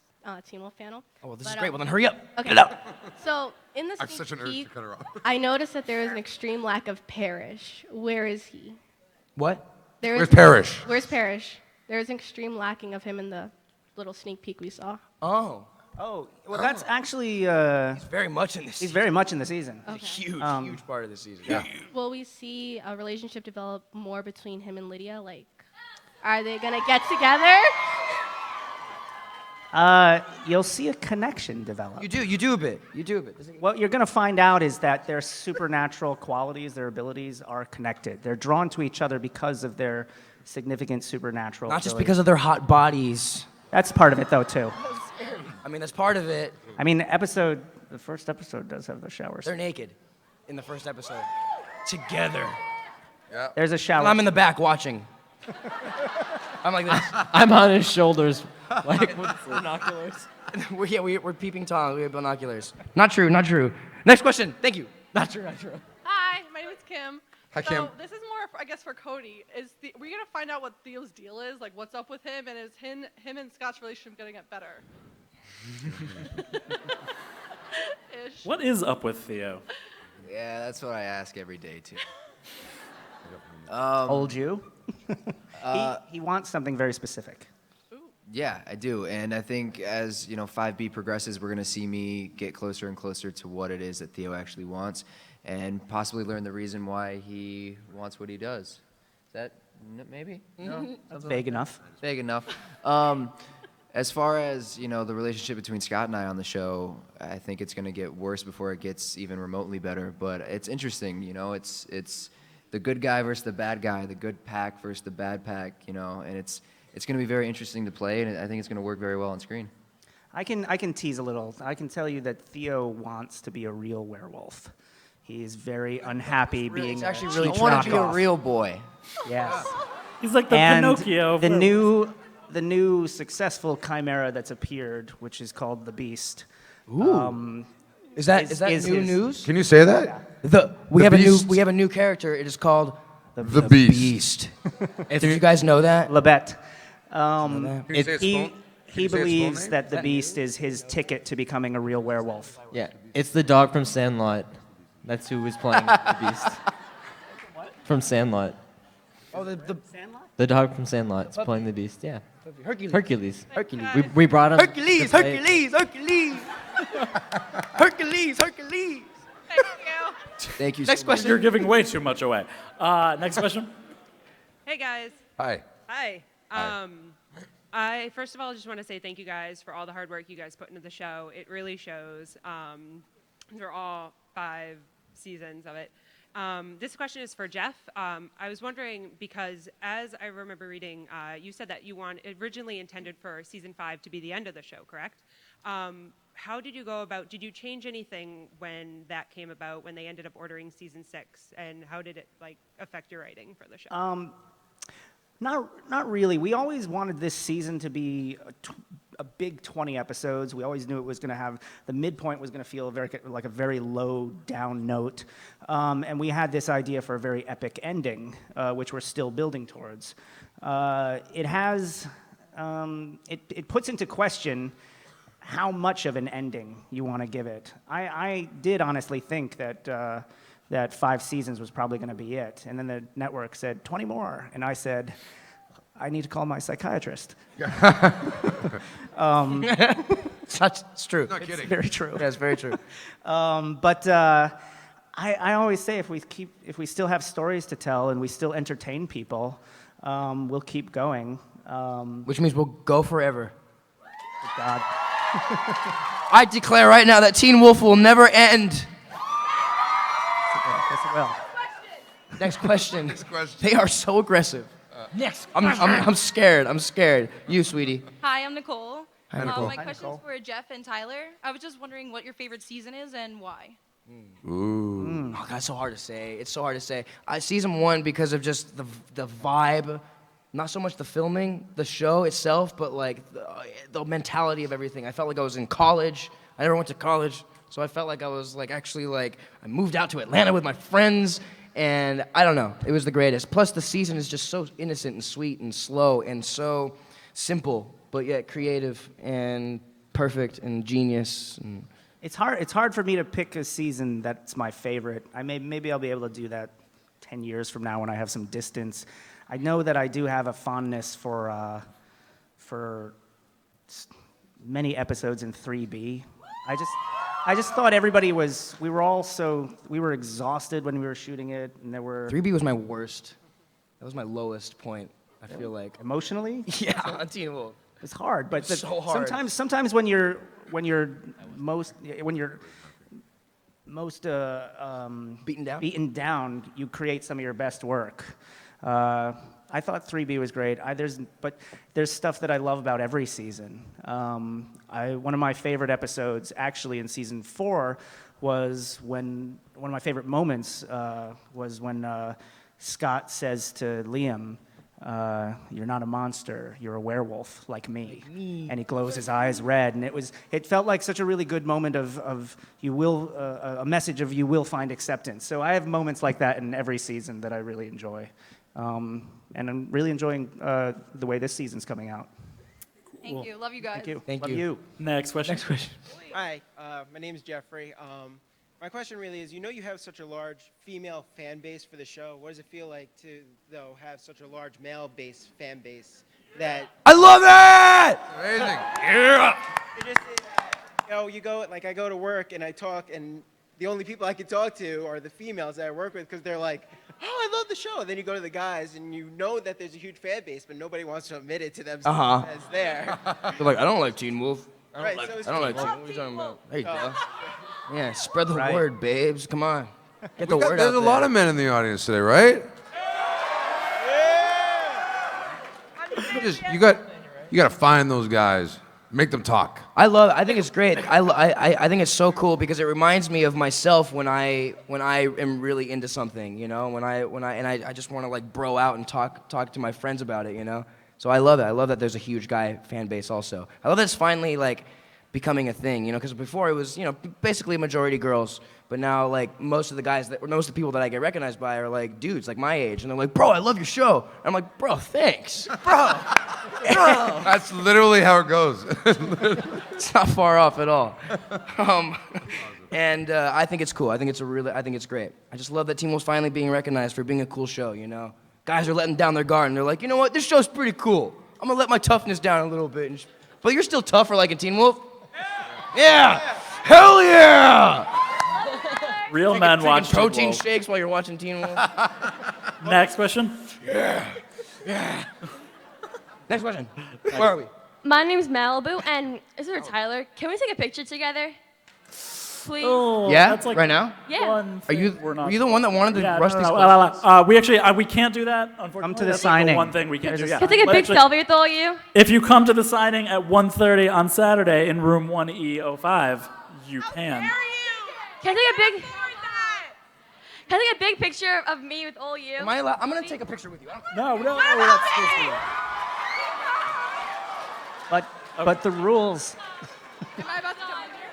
Teen Wolf panel. Oh, well, this is great. Well, then hurry up. Okay. Get it out. So in the I have such an urge to sneak cut her off. I noticed that there is an extreme lack of Parrish. Where is he? What? Where's Parrish? Where's Parrish? There's an extreme lacking of him in the little sneak peek we saw. Oh. Oh, well, that's actually. He's very much in this. He's very much in the season. He's a huge part of the season. Yeah. Will we see a relationship develop more between him and Lydia? Like, are they gonna get together? You'll see a connection develop. You do a bit. What you're going to find out is that their supernatural qualities, their abilities are connected. They're drawn to each other because of their significant supernatural Not just abilities. because of their hot bodies. That's part of it, though, too. I mean, that's part of it. I mean, the first episode does have the showers. They're naked in the first episode. Together. Yeah. There's a shower. And I'm in the back watching. I'm like this. I'm on his shoulders, like with binoculars. we're peeping Tom. We have binoculars. Not true, not true. Next question. Thank you. Not true, not true. Hi, my name is Kim. Hi, so Kim. This is more, I guess, for Cody. We're gonna find out what Theo's deal is, like what's up with him, and is him and Scott's relationship gonna get better? Ish. What is up with Theo? Yeah, that's what I ask every day too. Told you. He wants something very specific. Yeah, I do, and I think as 5B progresses, we're gonna see me get closer and closer to what it is that Theo actually wants, and possibly learn the reason why he wants what he does. Is that maybe? No, That's vague enough. Vague enough. As far as the relationship between Scott and I on the show, I think it's gonna get worse before it gets even remotely better. But it's interesting, it's the good guy versus the bad guy, the good pack versus the bad pack, and it's going to be very interesting to play, and I think it's going to work very well on screen. I can tease a little. I can tell you that Theo wants to be a real werewolf. He is very unhappy being. It's actually really. I want to be a real boy. Yes. He's like the And Pinocchio. the new successful chimera that's appeared, which is called the Beast. Ooh. Is that new news? Can you say that? We have Beast? a new character. It is called The Beast. Did you guys know that? Labette. Can you say its full- can He you say its full believes name? that the Beast is his ticket to becoming a real werewolf. Yeah, it's the dog from Sandlot. That's who was playing the Beast. From Sandlot. Oh, the The dog from Sandlot is playing the Beast. Yeah. Hercules. Hercules. Hercules. We brought him. Hercules. to play- Hercules. Hercules. Hercules. Hercules. Thank you. Next question. You're giving way too much away. Next question. Hey guys. Hi. Hi. I first of all just want to say thank you guys for all the hard work you guys put into the show. It really shows. For all 5 seasons of it. This question is for Jeff. I was wondering because as I remember reading, you said that you originally intended for season 5 to be the end of the show, correct? How did you go about? Did you change anything when that came about? When they ended up ordering season 6, and how did it affect your writing for the show? Not really. We always wanted this season to be a big 20 episodes. We always knew it was going to have the midpoint was going to feel like a very low down note, and we had this idea for a very epic ending, which we're still building towards. It puts into question how much of an ending you want to give it. I did honestly think that 5 seasons was probably going to be it. And then the network said, 20 more. And I said, I need to call my psychiatrist. It's true. Not kidding. It's very true. That's very true. But I always say if we still have stories to tell and we still entertain people, we'll keep going. Which means we'll go forever. God. I declare right now that Teen Wolf will never end. Yes, it will. Next question. Next question. They are so aggressive. Next. I'm scared. I'm scared. You, sweetie. Hi, I'm Nicole. Hi, Nicole. My Hi, question is for Jeff and Tyler. I was just wondering what your favorite season is and why. Ooh. Oh, God, it's so hard to say. It's so hard to say. Season 1 because of just the vibe, not so much the filming, the show itself, but like the mentality of everything. I felt like I was in college. I never went to college, so I felt like I was I moved out to Atlanta with my friends, and I don't know. It was the greatest. Plus, the season is just so innocent and sweet and slow and so simple, but yet creative and perfect and genius. And It's hard for me to pick a season that's my favorite. Maybe I'll be able to do that 10 years from now when I have some distance. I know that I do have a fondness for many episodes in 3B. I just thought we were exhausted when we were shooting it, and there were 3B was my worst. That was my lowest point, I feel like. Emotionally? Yeah, on Teen Wolf. It's hard, but It's so hard. Sometimes when you're most beaten down, you create some of your best work. I thought 3B was great. But there's stuff that I love about every season. One of my favorite episodes, actually, in season 4, was one of my favorite moments was when Scott says to Liam, You're not a monster. You're a werewolf like me. And he glows his eyes red. And it felt like such a really good moment of a message of you will find acceptance. So I have moments like that in every season that I really enjoy. And I'm really enjoying the way this season's coming out. Thank you. Love you guys. Thank you. Thank Love you. you. Next question. Hi, my name is Jeffrey. My question really is, you have such a large female fan base for the show. What does it feel like to, though, have such a large male-based fan base that... I love it! Amazing. Yeah. You go, like, I go to work and I talk, and the only people I can talk to are the females that I work with because they're like, oh, I love the show. And then you go to the guys, and you know that there's a huge fan base, but nobody wants to admit it to themselves as there. They're like, I don't like Teen Wolf. Right, I so it's don't like Teen Teen Wolf. Wolf. What are you talking about? There you Oh. go. Yeah, spread the word, babes. Come on. Get the word out There's a lot of men in the audience today, right? You got to find those guys. Make them talk. I think it's great. I think it's so cool because it reminds me of myself when I am really into something, when I just want to like bro out and talk to my friends about it, So I love that. I love that there's a huge guy fan base also. I love that it's finally like becoming a thing, because before it was, basically majority girls, but now like most of the people that I get recognized by are like dudes like my age, and they're like, bro, I love your show. And I'm like, bro, thanks, bro. That's literally how it goes. It's not far off at all. And I think it's cool. I think it's great. I just love that Teen Wolf's finally being recognized for being a cool show, Guys are letting down their guard, and they're like, you know what, this show's pretty cool. I'm gonna let my toughness down a little bit. But you're still tough for like a Teen Wolf? Yeah! Hell yeah! Real men watch Teen protein Wolf. shakes while you're watching Teen Wolf. Next question. Yeah. Next question. Where are we? My name's Malibu, and is there Tyler? Can we take a picture together? Please? Oh, Yeah? that's like Right now? Yeah. Were you the one that wanted to Yeah, rush no, these no, questions? we actually we can't do that. Unfortunately, Come to the That's like signing. one thing we can't do. Yeah. Can I take a But big actually, selfie with all you? If you come to the signing at 1:30 on Saturday in room 1E05, you can. Can I take a big picture of me with all you? Am I allowed? I'm gonna take a picture with you. No, that's supposed to be. But the rules. Am I about to jump in here?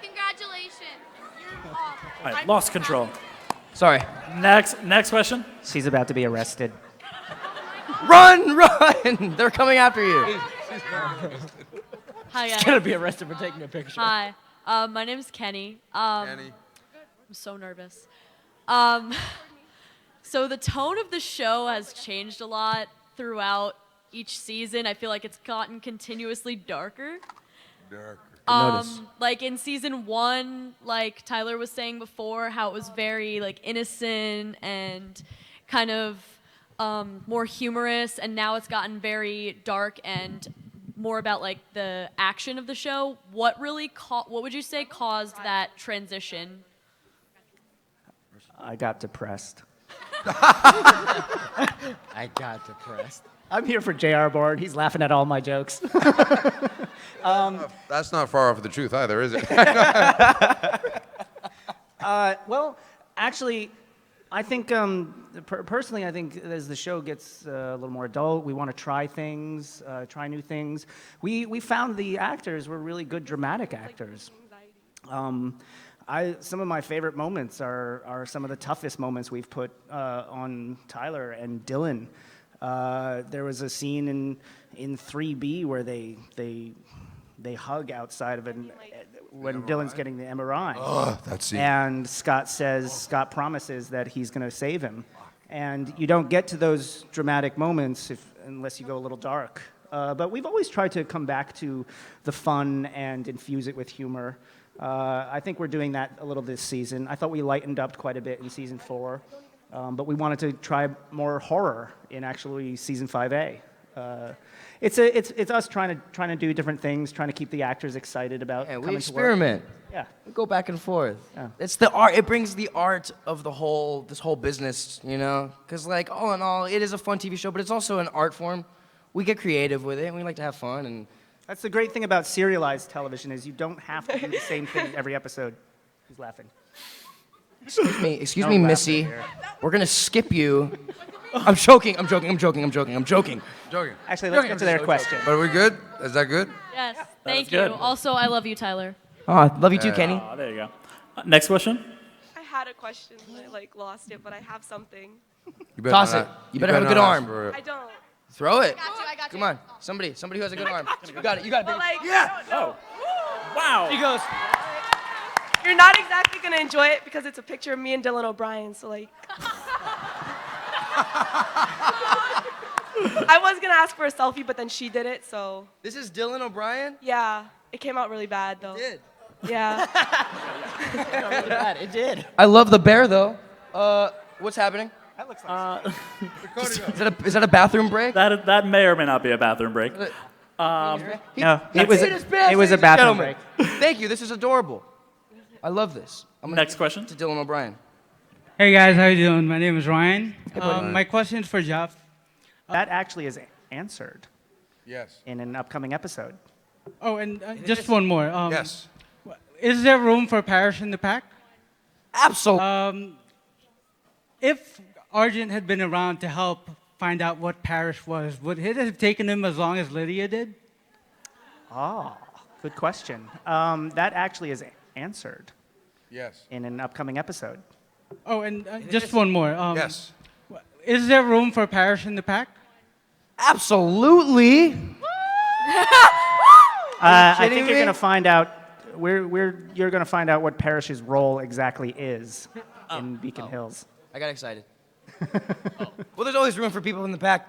Congratulations. You're off. All right, lost control. Sorry. Next question. She's about to be arrested. Run! They're coming after you. Hi, guys. She's gonna be arrested for taking a picture. Hi. My name's Kenny. Kenny. I'm so nervous. So the tone of the show has changed a lot throughout each season. I feel like it's gotten continuously darker. Notice. Like in season 1, like Tyler was saying before, how it was very like innocent and kind of more humorous, and now it's gotten very dark and more about like the action of the show. What really what would you say caused that transition? I got depressed. I got depressed. I'm here for J.R. Board. He's laughing at all my jokes. That's not far off the truth either, is it? Well, actually, I think personally, I think as the show gets a little more adult, we want to try things, try new things. We found the actors were really good dramatic actors. Some of my favorite moments are some of the toughest moments we've put on Tyler and Dylan. There was a scene in 3B where they hug outside of when Dylan's getting the MRI. Oh, that scene. And Scott promises that he's going to save him. And you don't get to those dramatic moments unless you go a little dark. But we've always tried to come back to the fun and infuse it with humor. I think we're doing that a little this season. I thought we lightened up quite a bit in season 4. But we wanted to try more horror in actually season 5A. It's us trying to do different things, trying to keep the actors excited about coming to work. We experiment. Yeah. We go back and forth. Yeah. It's the art. It brings the art of this whole business, Because like all in all, it is a fun TV show, but it's also an art form. We get creative with it, and we like to have fun. And That's the great thing about serialized television is you don't have to do the same thing every episode. Who's laughing? Excuse me, No laughing Missy. here. We're gonna skip you I'm joking. Joking. Actually, let's get to their question. But are we good? Is that good? Yes, That thank is you. good. Also, I love you, Tyler. Oh, love you too, Kenny. Oh, there you go. Next question. I had a question, and I like lost it, but I have something. You better Toss not- it. You better have a good not ask arm. for it. I don't. Throw it. I got Come on. Somebody who has a good arm. You got it. You got it, baby. But like, Yeah. Oh. Wow. She goes. You're not exactly gonna enjoy it because it's a picture of me and Dylan O'Brien. So like, I was gonna ask for a selfie, but then she did it. So This is Dylan O'Brien? yeah, it came out really bad though. It did. Yeah. Really bad. It did. I love the bear though. What's happening? That looks like Is that a bathroom break? That may or may not be a bathroom break. No, He it was paid his pants, it was a ladies and bathroom gentlemen. break. Thank you. This is adorable. I love this. Next question. To Dylan O'Brien. Hey guys, how you doing? My name is Ryan. buddy. My question is for Jeff. That actually is answered Yes. in an upcoming episode. Oh, and just one more. Yes. Is there room for Parrish in the pack? Absolutely. If Argent had been around to help find out what Parrish was, would it have taken him as long as Lydia did? Oh, good question. That actually is answered Yes. in an upcoming episode. Oh, and just one more. Yes. Is there room for Parrish in the pack? Absolutely. I kidding think you're me? going to find out. You're going to find out what Parrish's role exactly is in Beacon Hills. I got excited. Well, there's always room for people in the pack.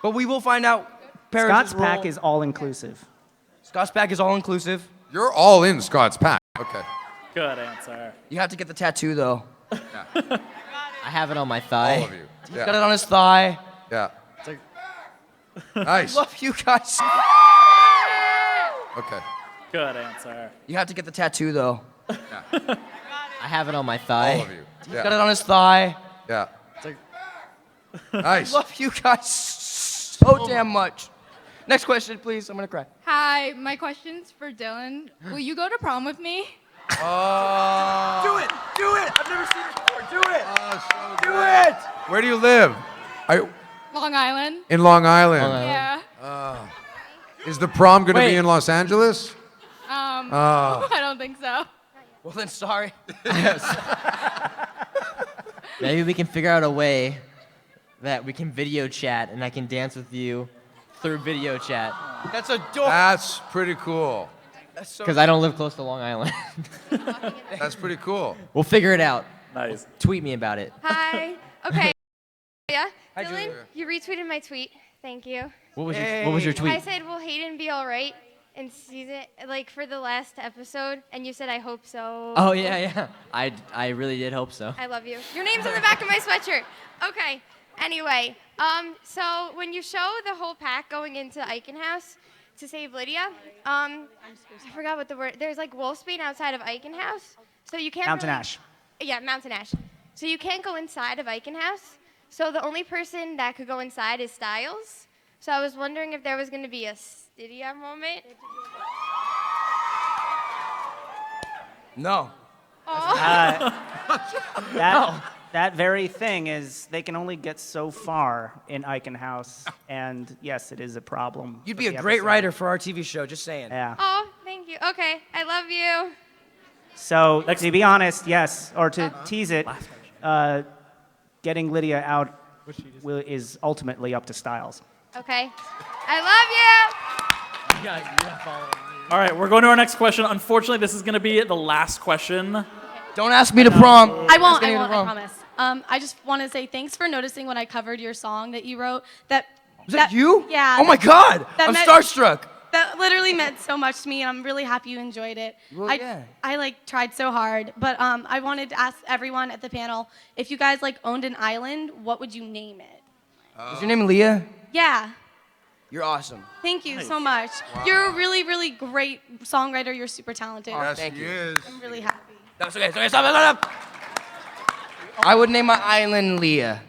But we will find out Parrish's Scott's pack role. is all inclusive. Scott's pack is all inclusive. You're all in Scott's pack. Okay. Good answer. You have to get the tattoo though. I have it on my thigh. All of you. He's got it on his thigh. Yeah. It's like, Nice. love you guys. Okay. Good answer. You have to get the tattoo though. I have it on my thigh. All of you. He's got it on his thigh. Yeah. It's like, Nice. love you guys so damn much. Next question, please. I'm gonna cry. Hi, my question's for Dylan. Will you go to prom with me? Do it. I've never seen it before. Do it. Do it. Where do you live? Long Island. In Long Island. Yeah. Is the prom going to Wait. be in Los Angeles? I don't think so. Well then, sorry. Maybe we can figure out a way that we can video chat and I can dance with you through video chat. That's adorable. That's pretty cool. That's so. Because I don't live close to Long Island. That's pretty cool. We'll figure it out. Nice. Tweet me about it. Hi. Okay. Yeah. Hi, Dylan, Julia. you retweeted my tweet. Thank you. What was your I tweet? said, "Will Hayden be all right in season like for the last episode?" And you said, "I hope so." Oh yeah. I really did hope so. I love you. Your name's on the back of my sweatshirt. Okay. Anyway, so when you show the whole pack going into Eichen House to save Lydia, I forgot what the word. There's like wolfsbane outside of Eichen House, so you can't. Mountain really- Ash. Yeah, Mountain Ash. So you can't go inside of Eichen House. So the only person that could go inside is Styles. So I was wondering if there was going to be a Stydia moment. No. That very thing is they can only get so far in Eichen House, and yes, it is a problem. You'd for be a the great episode. writer for our TV show. Just saying. Yeah. Oh, thank you. Okay, I love you. So to be honest, yes, or to tease it, getting Lydia out is ultimately up to Styles. Okay. I love you. All right, we're going to our next question. Unfortunately, this is going to be the last question. Don't ask me to prom. I won't, Ask me to I prom. promise. I just want to say thanks for noticing when I covered your song that you wrote. Was that you? Yeah. Oh my God. that I'm meant- starstruck. That literally meant so much to me, and I'm really happy you enjoyed it. Well, yeah. I like tried so hard, but I wanted to ask everyone at the panel if you guys like owned an island, what would you name it? Is your name Leah? Yeah. You're awesome. Thank you so much. You're a really, really great songwriter. You're super talented. Oh, thank you. I'm really happy. That's okay. Stop. I would name my island Leah.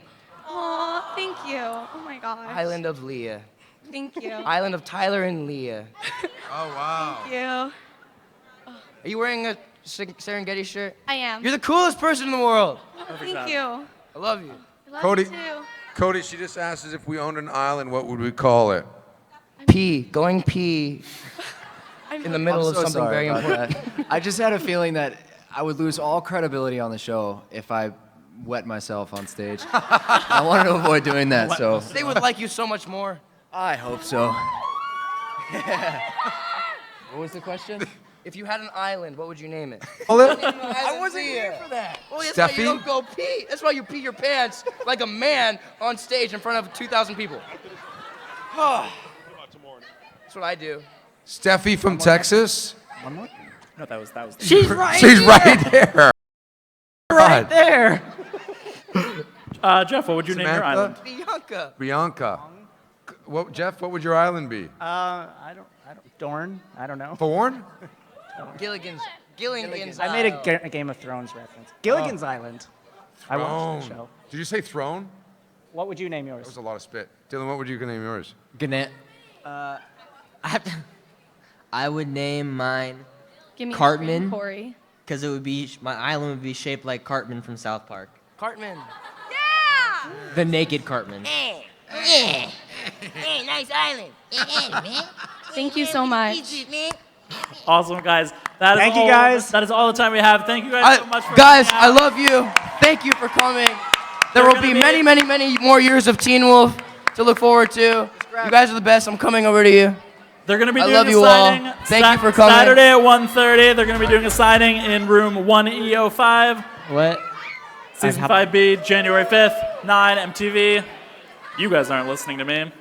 Oh, thank you. Oh my gosh. Island of Leah. Thank you. Island of Tyler and Leah. Oh, wow. Thank you. Are you wearing a Serengeti shirt? I am. You're the coolest person in the world. Thank you. I love you. I love Cody. you too. Cody, she just asked us if we owned an island, what would we call it? Going pee in the middle of something very important. I just had a feeling that I would lose all credibility on the show if I wet myself on stage. I wanted to avoid doing that, so. They would like you so much more. I hope so. What was the question? If you had an island, what would you name it? I wasn't here for that. Well, that's why you don't go pee. That's why you pee your pants like a man on stage in front of 2,000 people. That's what I do. Steffi from Texas? One more? No, that was. She's right She's here. right there. Right there. Jeff, what would you name your island? Bianca. Jeff, what would your island be? I don't. Dorne? I don't know. Thorn? Gilligan's I made a Game of Thrones reference. Gilligan's Island. I watched the show. Did you say throne? What would you name yours? That was a lot of spit. Dylan, what would you name yours? Gannett. I would name mine Give me Cartman. Corey. Because it would be my island would be shaped like Cartman from South Park. Cartman. The naked Cartman. Hey, nice island. Thank you so much. Awesome, guys. That is Thank you, all, guys. That is all the time we have. Thank you guys so much for Guys, coming out. I love you. Thank you for coming. There will be many, many, many more years of Teen Wolf to look forward to. You guys are the best. I'm coming over to you. They're going to be I doing love a you all. signing Thank you for coming. Saturday at 1:30. They're going to be doing a signing in room 1E05. What? Season 5B, January 5th, 9 MTV. You guys aren't listening to me.